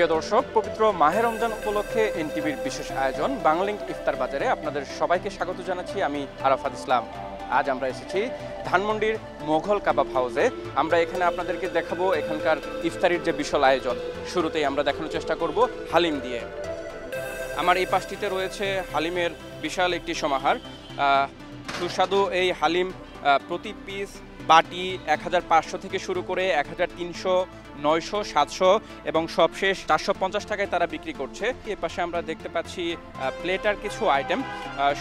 প্রিয় দর্শক, পবিত্র মাহে রমজান উপলক্ষে এনটিভির বিশেষ আয়োজন বাংলালিংক ইফতার বাজারে আপনাদের সবাইকে স্বাগত জানাচ্ছি। আমি আরাফাত ইসলাম। আজ আমরা এসেছি ধানমন্ডির মোঘল কাবাব হাউসে। আমরা এখানে আপনাদেরকে দেখাবো এখানকার ইফতারির যে বিশাল আয়োজন। শুরুতেই আমরা দেখানোর চেষ্টা করব হালিম দিয়ে। আমার এই পাশটিতে রয়েছে হালিমের বিশাল একটি সমাহার। সুস্বাদু এই হালিম প্রতি পিস বাটি 1500 থেকে শুরু করে 1300, 900, 700 এবং সবশেষ 450 টাকায় তারা বিক্রি করছে। এর পাশে আমরা দেখতে পাচ্ছি প্লেটার কিছু আইটেম।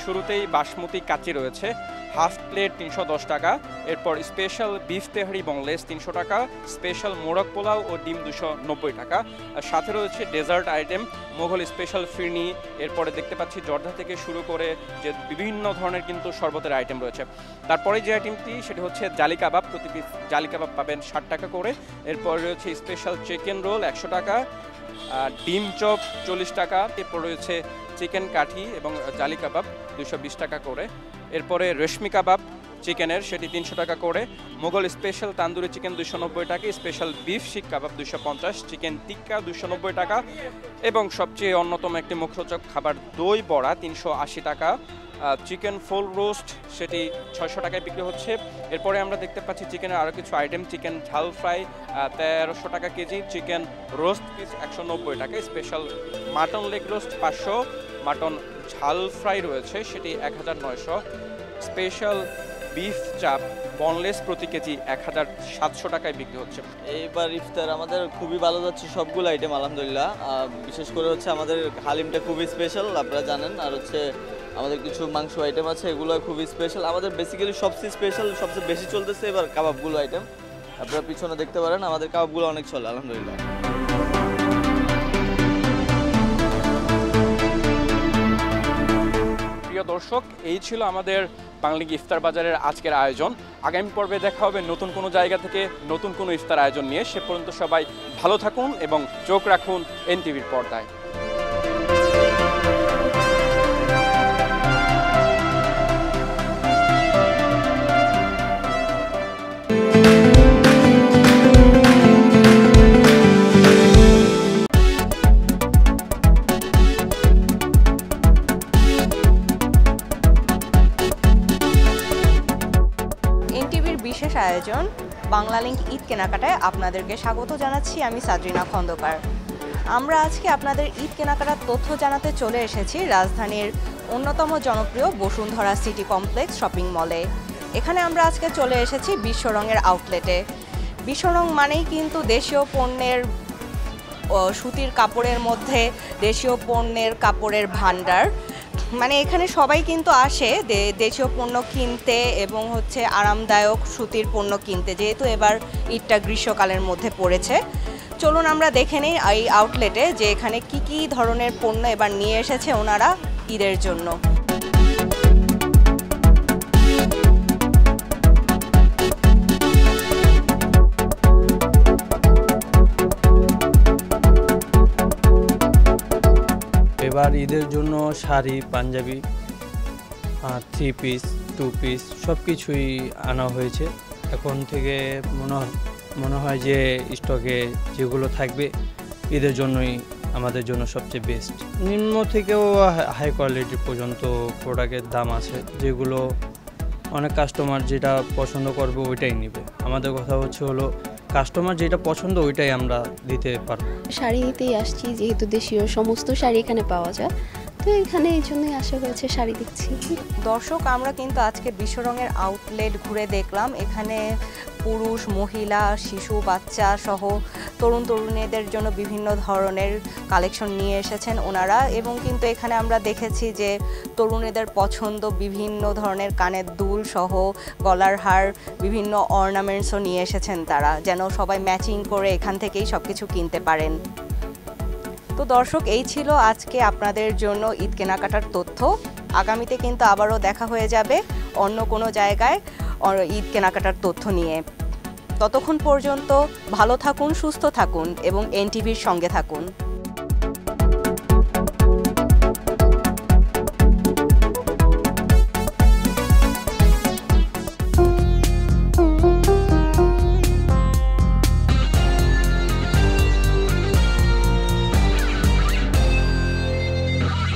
শুরুতেই বাসমতি কাচ্চি রয়েছে, হাফ প্লেট 310 টাকা। এরপর স্পেশাল বিফ তেহারি বনলেস 300 টাকা, স্পেশাল মোরগ পোলাও ও ডিম 290 টাকা। সাথে রয়েছে ডেজার্ট আইটেম, মোঘল স্পেশাল ফিরনি। এরপরে দেখতে পাচ্ছি জর্দা থেকে শুরু করে যে বিভিন্ন ধরনের কিন্তু শরবতের আইটেম রয়েছে। তারপরে যে আইটেমটি সেটি হচ্ছে জালি কাবাব। প্রতি পিস জালি কাবাব পাবেন 60 টাকা করে। এরপর রয়েছে স্পেশাল চিকেন রোল 100 টাকা, ডিম চপ 40 টাকা। এরপর রয়েছে চিকেন কাঠি এবং জালি কাবাব 220 টাকা করে। এরপরে রেশমি কাবাব চিকেনের, সেটি 300 টাকা করে। মোগল স্পেশাল তান্দুরি চিকেন 290 টাকা, স্পেশাল বিফ শিক কাবাব 250, চিকেন টিক্কা 290 টাকা এবং সবচেয়ে অন্যতম একটি মুখরোচক খাবার দই বড়া 380 টাকা। চিকেন ফুল রোস্ট সেটি 600 টাকায় বিক্রি হচ্ছে। এরপরে আমরা দেখতে পাচ্ছি চিকেনের আরও কিছু আইটেম, চিকেন ঝাল ফ্রাই 1300 টাকা কেজি, চিকেন রোস্ট পিস 190 টাকা, special mutton leg roast 500, mutton ঝাল ফ্রাই রয়েছে সেটি 1900, স্পেশাল বিফ চাপ বনলেস প্রতি কেজি 1700 টাকায় বিক্রি হচ্ছে। এইবার ইফতার আমাদের খুবই ভালো যাচ্ছে, সবগুলো আইটেম আলহামদুলিল্লাহ। বিশেষ করে হচ্ছে আমাদের হালিমটা খুবই স্পেশাল, আপনারা জানেন। আর হচ্ছে আমাদের কিছু মাংস আইটেম আছে, এগুলো খুবই স্পেশাল। আমাদের বেসিক্যালি সবচেয়ে স্পেশাল, সবচেয়ে বেশি চলতেছে এবার কাবাবগুলো আইটেম। আপনারা পিছনে দেখতে পারেন, আমাদের কাবাবগুলো অনেক চলে আলহামদুলিল্লাহ। প্রিয় দর্শক, এই ছিল আমাদের বাংলালিংক ইফতার বাজারের আজকের আয়োজন। আগামী পর্বে দেখা হবে নতুন কোনো জায়গা থেকে নতুন কোনো ইফতার আয়োজন নিয়ে। সে পর্যন্ত সবাই ভালো থাকুন এবং চোখ রাখুন এনটিভির পর্দায়। বিশেষ আয়োজন বাংলালিংক ঈদ কেনাকাটায় আপনাদেরকে স্বাগত জানাচ্ছি। আমি সাদরিনা খন্দকার। আমরা আজকে আপনাদের ঈদ কেনাকাটার তথ্য জানাতে চলে এসেছি রাজধানীর অন্যতম জনপ্রিয় বসুন্ধরা সিটি কমপ্লেক্স শপিং মলে। এখানে আমরা আজকে চলে এসেছি বিশ্বরঙের আউটলেটে। বিশ্বরং মানেই কিন্তু দেশীয় পণ্যের, সুতির কাপড়ের মধ্যে দেশীয় পণ্যের কাপড়ের ভান্ডার। মানে এখানে সবাই কিন্তু আসে দেশীয় পণ্য কিনতে এবং হচ্ছে আরামদায়ক সুতির পণ্য কিনতে, যেহেতু এবার ঈদটা গ্রীষ্মকালের মধ্যে পড়েছে। চলুন আমরা দেখে নিই এই আউটলেটে যে এখানে কি কি ধরনের পণ্য এবার নিয়ে এসেছে ওনারা ঈদের জন্য। এবার ঈদের জন্য শাড়ি, পাঞ্জাবি, 3 পিস, 2 পিস সব কিছুই আনা হয়েছে। এখন থেকে মনে হয় যে স্টকে যেগুলো থাকবে ঈদের জন্যই আমাদের জন্য সবচেয়ে বেস্ট। নিম্ন থেকেও হাই কোয়ালিটি পর্যন্ত প্রোডাক্টের দাম আছে, যেগুলো অনেক কাস্টমার যেটা পছন্দ করবে ওইটাই নেবে। আমাদের কথা হচ্ছে হলো কাস্টমার যেটা পছন্দ ওইটাই আমরা দিতে পারবো। শাড়ি নিতেই আসছি, যেহেতু দেশীয় সমস্ত শাড়ি এখানে পাওয়া যায়, তো এখানে এই জন্যই আসা হয়েছে, শাড়ি দেখছি। দর্শক, আমরা কিন্তু আজকে বিশ্বরঙের আউটলেট ঘুরে দেখলাম। এখানে পুরুষ, মহিলা, শিশু, বাচ্চা সহ তরুণ তরুণীদের জন্য বিভিন্ন ধরনের কালেকশন নিয়ে এসেছেন ওনারা। এবং কিন্তু এখানে আমরা দেখেছি যে তরুণীদের পছন্দ বিভিন্ন ধরনের কানের দুল সহ গলার হার, বিভিন্ন অর্নামেন্টসও নিয়ে এসেছেন তারা, যেন সবাই ম্যাচিং করে এখান থেকেই সব কিছু কিনতে পারেন। তো দর্শক, এই ছিল আজকে আপনাদের জন্য ঈদ কেনাকাটার তথ্য। আগামীতে কিন্তু আবারও দেখা হয়ে যাবে অন্য কোনো জায়গায় ঈদ কেনাকাটার তথ্য নিয়ে। ততক্ষণ পর্যন্ত ভালো থাকুন, সুস্থ থাকুন এবং এনটিভির সঙ্গে থাকুন।